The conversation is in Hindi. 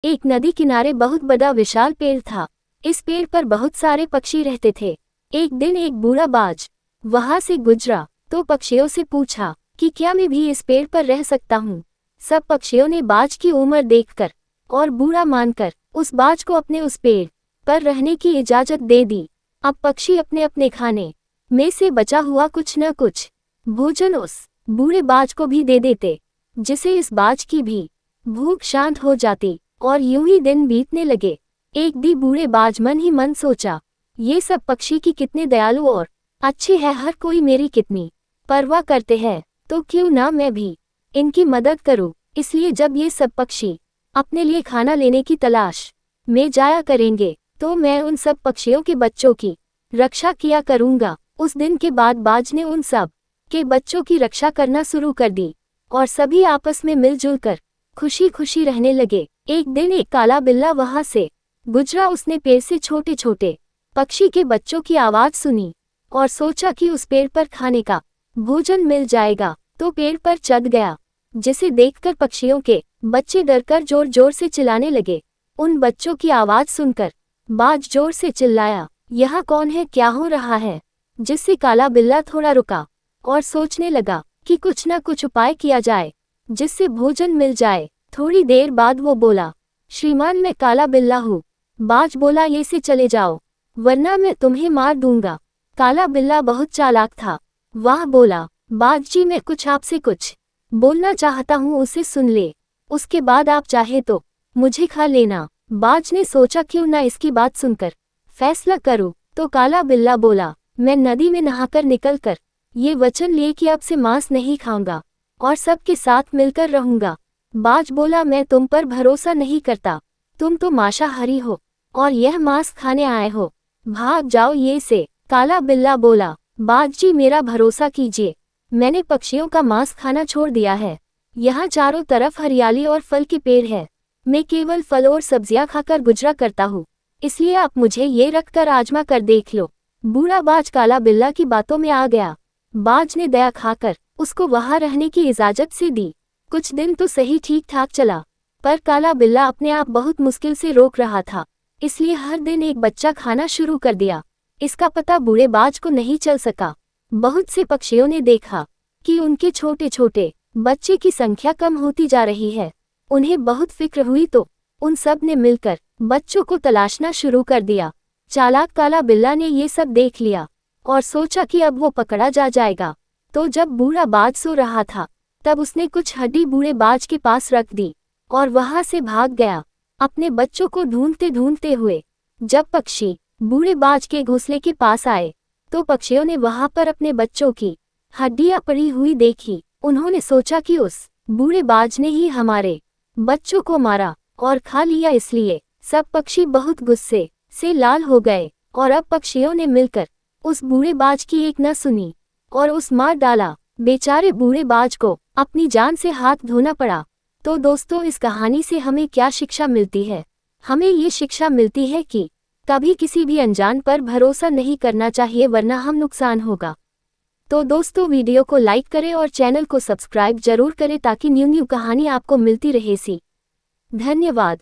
एक नदी किनारे बहुत बड़ा विशाल पेड़ था। इस पेड़ पर बहुत सारे पक्षी रहते थे। एक दिन एक बूढ़ा बाज वहां से गुजरा तो पक्षियों से पूछा कि क्या मैं भी इस पेड़ पर रह सकता हूँ। सब पक्षियों ने बाज की उम्र देखकर और बूढ़ा मानकर उस बाज को अपने उस पेड़ पर रहने की इजाजत दे दी। अब पक्षी अपने अपने खाने में से बचा हुआ कुछ न कुछ भोजन उस बूढ़े बाज को भी दे देते, जिसे इस बाज की भी भूख शांत हो जाती। और यूं ही दिन बीतने लगे। एक दिन बूढ़े बाज मन ही मन सोचा, ये सब पक्षी की कितने दयालु और अच्छे हैं, हर कोई मेरी कितनी परवाह करते हैं, तो क्यों ना मैं भी इनकी मदद करूं। इसलिए जब ये सब पक्षी अपने लिए खाना लेने की तलाश में जाया करेंगे तो मैं उन सब पक्षियों के बच्चों की रक्षा किया करूंगा। उस दिन के बाद बाज ने उन सब के बच्चों की रक्षा करना शुरू कर दी और सभी आपस में मिलजुल कर खुशी खुशी रहने लगे। एक दिन एक काला बिल्ला वहां से गुजरा। उसने पेड़ से छोटे छोटे पक्षी के बच्चों की आवाज सुनी और सोचा कि उस पेड़ पर खाने का भोजन मिल जाएगा, तो पेड़ पर चढ़ गया। जिसे देखकर पक्षियों के बच्चे डरकर जोर जोर से चिल्लाने लगे। उन बच्चों की आवाज सुनकर बाज जोर से चिल्लाया, यहाँ कौन है, क्या हो रहा है। जिससे काला बिल्ला थोड़ा रुका और सोचने लगा कि कुछ न कुछ उपाय किया जाए जिससे भोजन मिल जाए। थोड़ी देर बाद वो बोला, श्रीमान मैं काला बिल्ला हूँ। बाज बोला, ये से चले जाओ वरना मैं तुम्हें मार दूंगा। काला बिल्ला बहुत चालाक था। वह बोला, बाज जी मैं आपसे कुछ बोलना चाहता हूँ, उसे सुन ले, उसके बाद आप चाहे तो मुझे खा लेना। बाज ने सोचा क्यों ना इसकी बात सुनकर फैसला करूँ। तो काला बिल्ला बोला, मैं नदी में नहाकर निकलकर ये वचन लिए कि अब से मांस नहीं खाऊंगा और सबके साथ मिलकर रहूंगा। बाज बोला, मैं तुम पर भरोसा नहीं करता, तुम तो मांसाहारी हो और यह मांस खाने आए हो, भाग जाओ ये से। काला बिल्ला बोला, बाज जी मेरा भरोसा कीजिए, मैंने पक्षियों का मांस खाना छोड़ दिया है। यहाँ चारों तरफ हरियाली और फल के पेड़ है, मैं केवल फल और सब्जियां खाकर गुजरा करता हूँ, इसलिए आप मुझे ये रख कर आजमा कर देख लो। बूढ़ा बाज काला बिल्ला की बातों में आ गया। बाज ने दया खाकर उसको वहां रहने की इजाजत से दी। कुछ दिन तो सही ठीक ठाक चला, पर काला बिल्ला अपने आप बहुत मुश्किल से रोक रहा था, इसलिए हर दिन एक बच्चा खाना शुरू कर दिया। इसका पता बूढ़े बाज को नहीं चल सका। बहुत से पक्षियों ने देखा कि उनके छोटे छोटे बच्चे की संख्या कम होती जा रही है। उन्हें बहुत फिक्र हुई तो उन सब ने मिलकर बच्चों को तलाशना शुरू कर दिया। चालाक काला बिल्ला ने ये सब देख लिया और सोचा कि अब वो पकड़ा जा जाएगा। तो जब बूढ़ा बाज सो रहा था तब उसने कुछ हड्डी बूढ़े बाज के पास रख दी और वहां से भाग गया, अपने बच्चों को ढूंढते ढूंढते हुए। जब पक्षी बूढ़े बाज के घोंसले के पास आए तो पक्षियों ने वहां पर अपने बच्चों की हड्डियां पड़ी हुई देखी। उन्होंने सोचा कि उस बूढ़े बाज ने ही हमारे बच्चों को मारा और खा लिया, इसलिए सब पक्षी बहुत गुस्से से लाल हो गए और अब पक्षियों ने मिलकर उस बूढ़े बाज की एक न सुनी और उस मार डाला। बेचारे बूढ़े बाज को अपनी जान से हाथ धोना पड़ा। तो दोस्तों इस कहानी से हमें क्या शिक्षा मिलती है? हमें ये शिक्षा मिलती है कि कभी किसी भी अनजान पर भरोसा नहीं करना चाहिए, वरना हम नुकसान होगा। तो दोस्तों वीडियो को लाइक करें और चैनल को सब्सक्राइब जरूर करें ताकि न्यू कहानी आपको मिलती रहे। धन्यवाद।